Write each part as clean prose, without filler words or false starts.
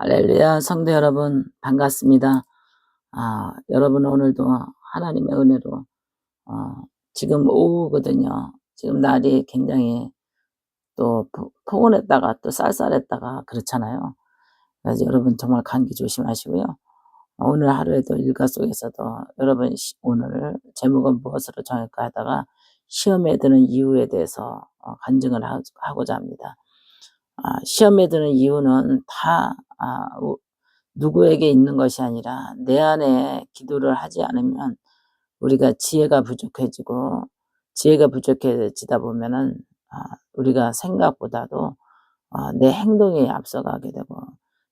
할렐루야, 성도 여러분, 반갑습니다. 여러분, 오늘도 하나님의 은혜로, 어, 지금 오후거든요. 지금 날이 굉장히 또 포근했다가 또 쌀쌀했다가 그렇잖아요. 그래서 여러분 정말 감기 조심하시고요. 오늘 하루에도 일과 속에서도 여러분 오늘 제목은 무엇으로 정할까 하다가 시험에 드는 이유에 대해서 간증을 하고자 합니다. 시험에 드는 이유는 다 누구에게 있는 것이 아니라 내 안에 기도를 하지 않으면 우리가 지혜가 부족해지고, 지혜가 부족해지다 보면은 우리가 생각보다도 내 행동에 앞서가게 되고,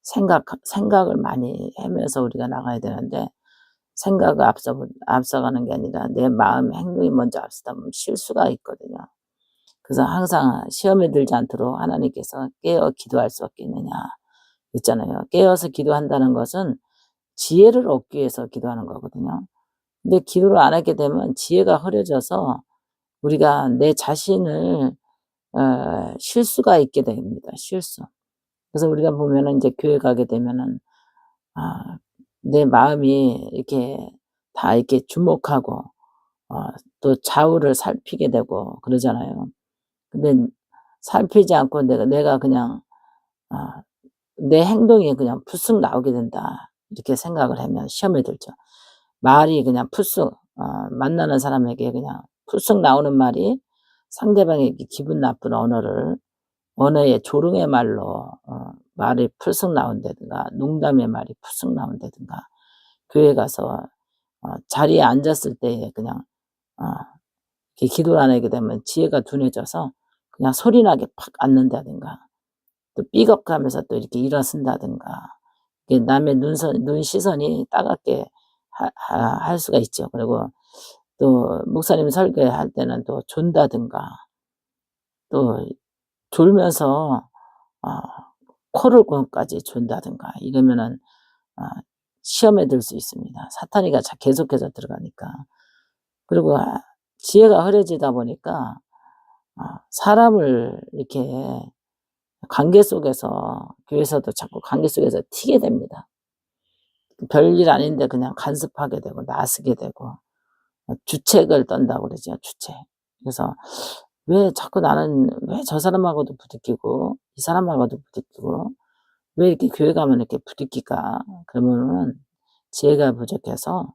생각을 많이 하면서 우리가 나가야 되는데, 생각을 앞서가는 게 아니라 내 마음 행동이 먼저 앞서다 보면 실수가 있거든요. 그래서 항상 시험에 들지 않도록 하나님께서 깨어 기도할 수 없겠느냐 있잖아요. 깨어서 기도한다는 것은 지혜를 얻기 위해서 기도하는 거거든요. 근데 기도를 안 하게 되면 지혜가 흐려져서 우리가 내 자신을 실수가 있게 됩니다. 실수. 그래서 우리가 보면은 이제 교회 가게 되면은 내 마음이 이렇게 다 이렇게 주목하고 또 좌우를 살피게 되고 그러잖아요. 근데 살피지 않고 내가 그냥 내 행동이 그냥 푸쓱 나오게 된다, 이렇게 생각을 하면 시험에 들죠. 말이 그냥 푸쓱 만나는 사람에게 그냥 푸쓱 나오는 말이 상대방에게 기분 나쁜 언어의 조롱의 말로 말이 푸쓱 나온다든가, 농담의 말이 푸쓱 나온다든가, 교회 가서 자리에 앉았을 때 그냥 이렇게 기도를 안 하게 되면 지혜가 둔해져서 그냥 소리나게 팍 앉는다든가, 또 삐걱하면서 또 이렇게 일어선다든가, 남의 눈 시선이 따갑게 할 수가 있죠. 그리고 또 목사님 설교할 때는 또 존다든가, 또 졸면서 코를 고까지 존다든가 이러면은 시험에 들 수 있습니다. 사탄이가 계속해서 들어가니까. 그리고 지혜가 흐려지다 보니까 사람을 이렇게 관계 속에서, 교회에서도 자꾸 관계 속에서 튀게 됩니다. 별일 아닌데 그냥 간섭하게 되고 나서게 되고 주책을 떤다고 그러죠. 주책. 그래서 왜 자꾸 나는 왜 저 사람하고도 부딪히고 이 사람하고도 부딪히고 왜 이렇게 교회 가면 이렇게 부딪힐까? 그러면은 지혜가 부족해서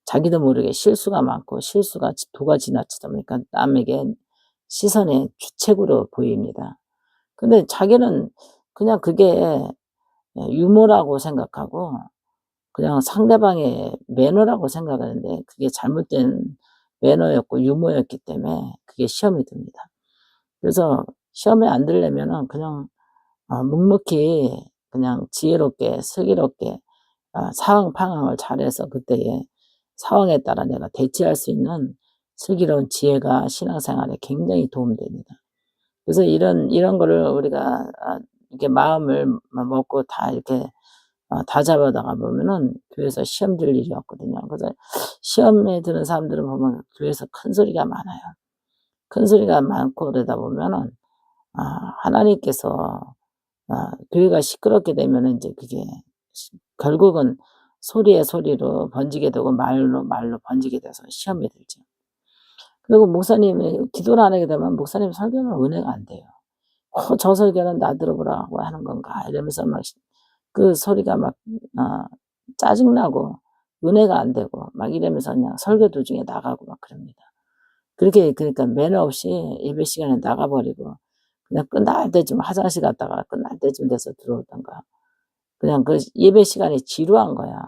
자기도 모르게 실수가 많고, 실수가 도가 지나치다 보니까 남에게 시선의 주책으로 보입니다. 근데 자기는 그냥 그게 유머라고 생각하고 그냥 상대방의 매너라고 생각하는데, 그게 잘못된 매너였고 유머였기 때문에 그게 시험이 듭니다. 그래서 시험에 안 들려면은 그냥 묵묵히 그냥 지혜롭게 슬기롭게 상황 파악을 잘해서 그때의 상황에 따라 내가 대처할 수 있는 슬기로운 지혜가 신앙생활에 굉장히 도움됩니다. 그래서 이런 거를 우리가 이렇게 마음을 먹고 다 이렇게 다잡아다가 보면은 교회에서 시험 들 일이 없거든요. 그래서 시험에 드는 사람들을 보면 교회에서 큰 소리가 많아요. 큰 소리가 많고 그러다 보면은 하나님께서 교회가 시끄럽게 되면은 이제 그게 결국은 소리에 소리로 번지게 되고 말로 번지게 돼서 시험에 들죠. 그리고 목사님이 기도를 안 하게 되면 목사님 설교는 은혜가 안 돼요. 저 설교는 나 들어보라고 하는 건가 이러면서 막 그 소리가 막 짜증나고 은혜가 안 되고 막 이러면서 그냥 설교 도중에 나가고 막 그럽니다. 그러니까 매너 없이 예배 시간에 나가버리고 그냥 끝날 때쯤 화장실 갔다가 끝날 때쯤 돼서 들어오던가, 그냥 그 예배 시간이 지루한 거야.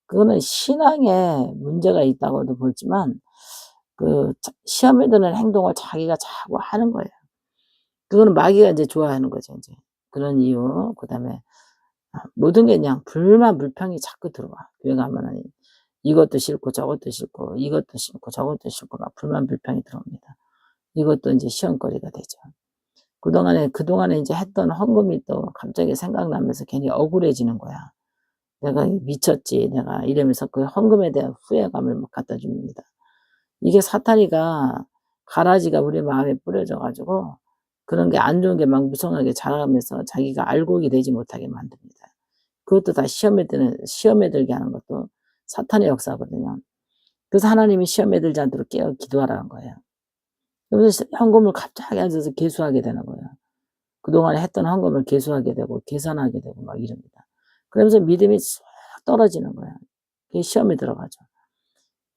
그거는 신앙에 문제가 있다고도 보지만 그 시험에 드는 행동을 자기가 자꾸 하는 거예요. 그거는 마귀가 이제 좋아하는 거죠, 이제. 그런 이유. 그다음에 모든 게 그냥 불평이 자꾸 들어와. 교회 가면은 이것도 싫고 저것도 싫고 이것도 싫고 저것도 싫고 막 불평이 들어옵니다. 이것도 이제 시험거리가 되죠. 그동안에 이제 했던 헌금이 또 갑자기 생각나면서 괜히 억울해지는 거야. 내가 미쳤지, 내가 이러면서 그 헌금에 대한 후회감을 막 갖다 줍니다. 이게 사탄이가 가라지가 우리 마음에 뿌려져 가지고 그런 게 안 좋은 게 막 무성하게 자라면서 자기가 알곡이 되지 못하게 만듭니다. 그것도 다 시험에 들게 하는 것도 사탄의 역사거든요. 그래서 하나님이 시험에 들지 않도록 깨어 기도하라는 거예요. 그래서 헌금을 갑자기 앉아서 계수하게 되는 거예요. 그동안에 했던 헌금을 계수하게 되고 계산하게 되고 막 이럽니다. 그러면서 믿음이 쑥 떨어지는 거예요. 그게 시험에 들어가죠.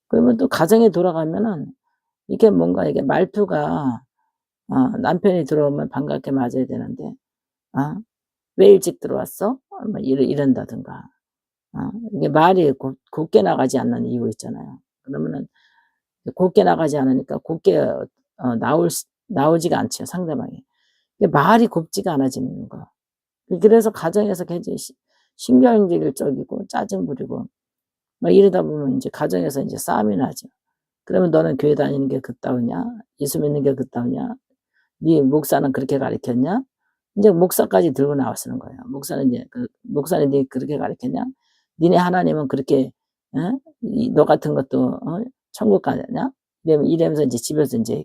그러면 또 가정에 돌아가면은 이게 뭔가 이게 말투가 남편이 들어오면 반갑게 맞아야 되는데 "왜 일찍 들어왔어?" 막 이런다든가. 이게 말이 곱게 나가지 않는 이유 있잖아요. 그러면은 곱게 나가지 않으니까 곱게 나오지가 않죠, 상대방이. 이게 말이 곱지가 않아지는 거. 그래서 가정에서 굉장히 신경질적이고 짜증 부리고 막 이러다 보면 인제 가정에서 인제 싸움이 나죠. 그러면 "너는 교회 다니는 게 그따위냐? 예수 믿는 게 그따위냐? 네 목사는 그렇게 가르쳤냐?" 인제 목사까지 들고 나서는 거예요. "목사는 네 그렇게 가르쳤냐? 니네 하나님은 그렇게 너 같은 것도 천국 가냐?" 이러면서 인제 집에서 인제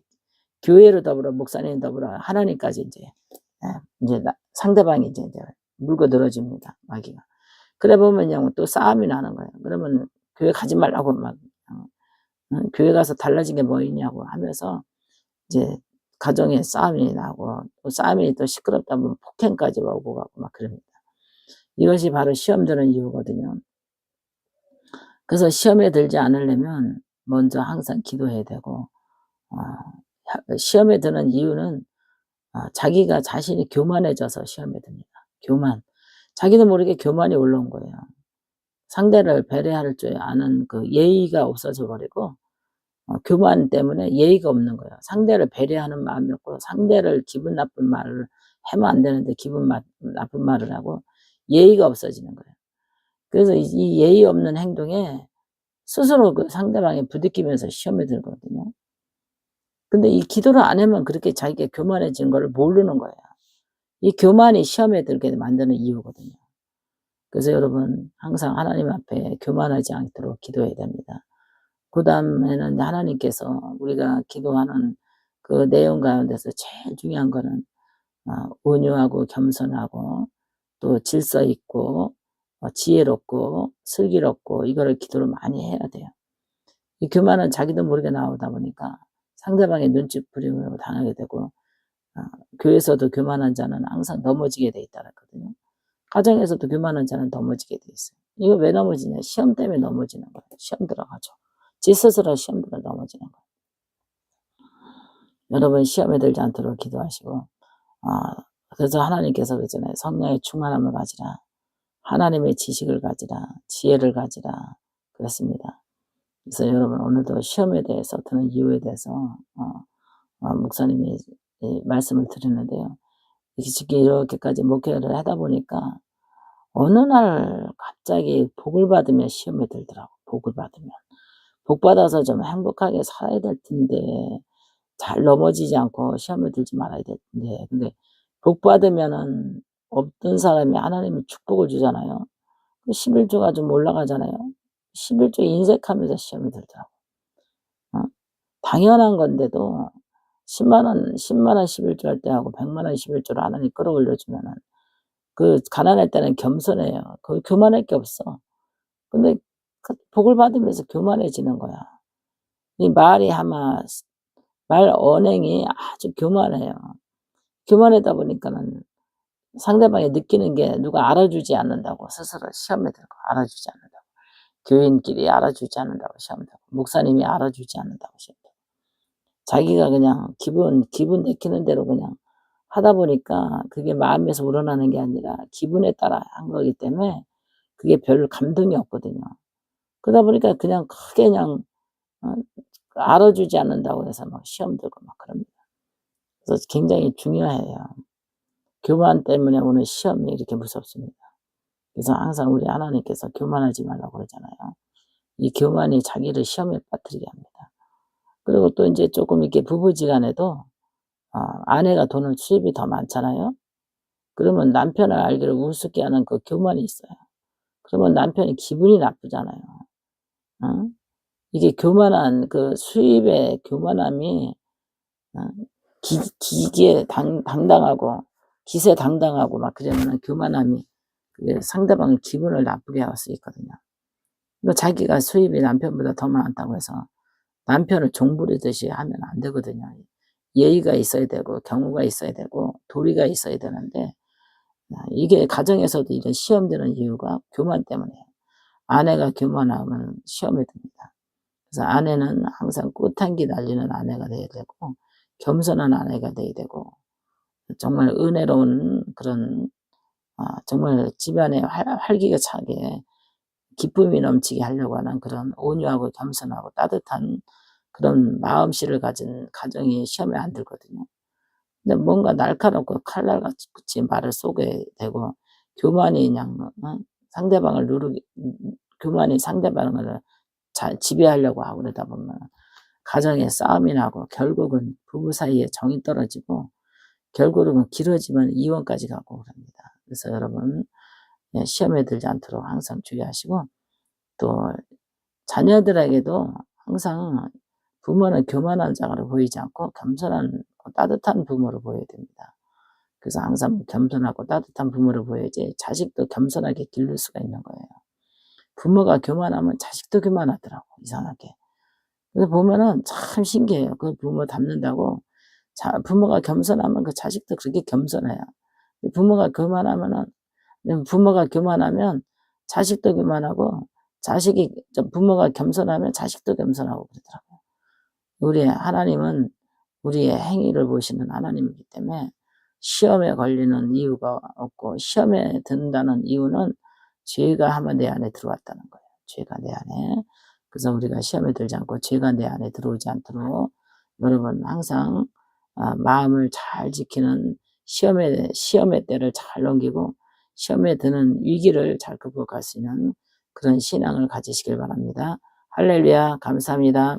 교회로 더불어 목사님 더불어 하나님까지 인제 인제 상대방이 인제 물고 늘어집니다, 마귀가. 그래 보면요 또 싸움이 나는 거예요. 그러면 교회 가지 말라고 막 교회 가서 달라진 게 뭐 있냐고 하면서 이제 가정에 싸움이 나고 또 싸움이 또 시끄럽다 보면 폭행까지 오고 가고 막 그럽니다. 이것이 바로 시험 드는 이유거든요. 그래서 시험에 들지 않으려면 먼저 항상 기도해야 되고 어 시험에 드는 이유는 자기가 자신이 교만해져서 시험에 듭니다. 교만. 자기도 모르게 교만이 올라온 거예요. 상대를 배려할 줄 아는 그 예의가 없어져 버리고 교만 때문에 예의가 없는 거예요. 상대를 배려하는 마음이 없고 상대를 기분 나쁜 말을 하면 안 되는데 나쁜 말을 하고 예의가 없어지는 거예요. 그래서 이 예의 없는 행동에 스스로 그 상대방이 부딪히면서 시험에 들거든요. 근데 이 기도를 안 하면 그렇게 자기가 교만해지는 거를 모르는 거예요. 이 교만이 시험에 들게 만드는 이유거든요. 그래서 여러분 항상 하나님 앞에 교만하지 않도록 기도해야 됩니다. 그다음에는 하나님께서 우리가 기도하는 그 내용 가운데서 제일 중요한 거는 온유하고 겸손하고 또 질서 있고 지혜롭고 슬기롭고 이거를 기도를 많이 해야 돼요. 이 교만은 자기도 모르게 나오다 보니까 상대방의 눈치 부림을 당하게 되고 교회에서도 교만한 자는 항상 넘어지게 돼 있다 그랬거든요. 가정에서도 교만한 자는 넘어지게 돼 있어요. 이거 왜 넘어지냐? 시험 때문에 넘어지는 거예요. 시험 들어가죠. 지 스스로 시험 들어 넘어지는 거예요. 여러분 시험에 들지 않도록 기도하시고 그래서 하나님께서 그러잖아요. 성령의 충만함을 가지라. 하나님의 지식을 가지라. 지혜를 가지라. 그랬습니다. 그래서 여러분 오늘도 시험에 대해서 드는 이유에 대해서 목사님이 말씀을 드렸는데요. 이렇게까지 목회를 하다 보니까 어느 날 갑자기 복을 받으면 시험에 들더라고. 복을 받으면. 복 받아서 좀 행복하게 살아야 될 텐데 잘 넘어지지 않고 시험에 들지 말아야 될 텐데 근데 복 받으면은 없던 사람이 하나님이 축복을 주잖아요. 그 11조가 좀 올라가잖아요. 11조 인색하면서 시험에 들더라고. 어? 당연한 건데도 10만 원 11조 할 때하고 100만 원 11조를 하나님 끌어올려 주면은 그 가난할 때는 겸손해요. 거기 교만할 게 없어. 근데 그 복을 받으면서 교만해지는 거야. 이 말이 아마 말 언행이 아주 교만해요. 교만하다 보니까는 상대방이 느끼는 게 누가 알아주지 않는다고 스스로 시험에 들고 알아주지 않는다고. 교인끼리 알아주지 않는다고 시험 들고 목사님이 알아주지 않는다고 시험 들고. 자기가 그냥 기분 내키는 대로 그냥 하다 보니까 그게 마음에서 우러나는 게 아니라 기분에 따라 한 거기 때문에 그게 별 감동이 없거든요. 그러다 보니까 그냥 크게 그냥 어 알아주지 않는다고 해서 막 시험 들고 막 그럽니다. 그래서 굉장히 중요해요. 교만 때문에 오는 시험이 이렇게 무섭습니다. 그래서 항상 우리 하나님께서 교만하지 말라고 그러잖아요. 이 교만이 자기를 시험에 빠뜨리게 합니다. 그리고 또 인제 쪼끔 이렇게 부부지간에도 아내가 수입이 더 많잖아요. 그러면 남편을 알기를 우습게 하는 그 교만이 있어요. 그러면 남편이 기분이 나쁘잖아요. 어? 이게 교만한 그 수입의 교만함이 어 기기에 당당하고 기세당당하고 막 그러면은 교만함이 그게 상대방의 기분을 나쁘게 할 수 있거든요. 또 자기가 수입이 남편보다 더 많다고 해서 남편을 종부리듯이 하면 안 되거든요. 예의가 있어야 되고 경우가 있어야 되고 도리가 있어야 되는데 이게 가정에서도 이런 시험되는 이유가 교만 때문이에요. 아내가 교만하면 시험에 듭니다. 그래서 아내는 항상 꽃향기 날리는 아내가 돼야 되고 겸손한 아내가 돼야 되고 정말 은혜로운 그런 정말 집안에 활기가 차게 기쁨이 넘치게 하려고 하는 그런 온유하고 겸손하고 따뜻한 그런 마음씨를 가진 가정이 시험에 안 들거든요. 근데 뭔가 날카롭고 칼날같이 말을 쏘게 되고 교만이 그냥 상대방을 교만이 상대방을 지배하려고 하고 그러다 보면 가정에 싸움이 나고 결국은 부부 사이에 정이 떨어지고 결국은 길어지면 이혼까지 가고 그럽니다. 그래서 여러분 시험에 들지 않도록 항상 주의하시고 또 자녀들에게도 항상 부모는 교만한 자가로 보이지 않고 겸손한 따뜻한 부모로 보여야 됩니다. 그래서 항상 겸손하고 따뜻한 부모로 보여야지 자식도 겸손하게 기를 수가 있는 거예요. 부모가 교만하면 자식도 교만하더라고 이상하게. 그래서 보면은 참 신기해요. 그 부모 닮는다고 부모가 겸손하면 그 자식도 그렇게 겸손해요. 부모가 교만하면 자식도 교만하고 부모가 겸손하면 자식도 겸손하고 그러더라고요. 우리 하나님은 우리의 행위를 보시는 하나님이기 때문에 시험에 걸리는 이유가 없고 시험에 든다는 이유는 죄가 한번 내 안에 들어왔다는 거예요. 죄가 내 안에. 그래서 우리가 시험에 들지 않고 죄가 내 안에 들어오지 않도록 여러분 항상 마음을 잘 지키는 시험의 때를 잘 넘기고 시험에 드는 위기를 잘 극복할 수 있는 그런 신앙을 가지시길 바랍니다. 할렐루야, 감사합니다.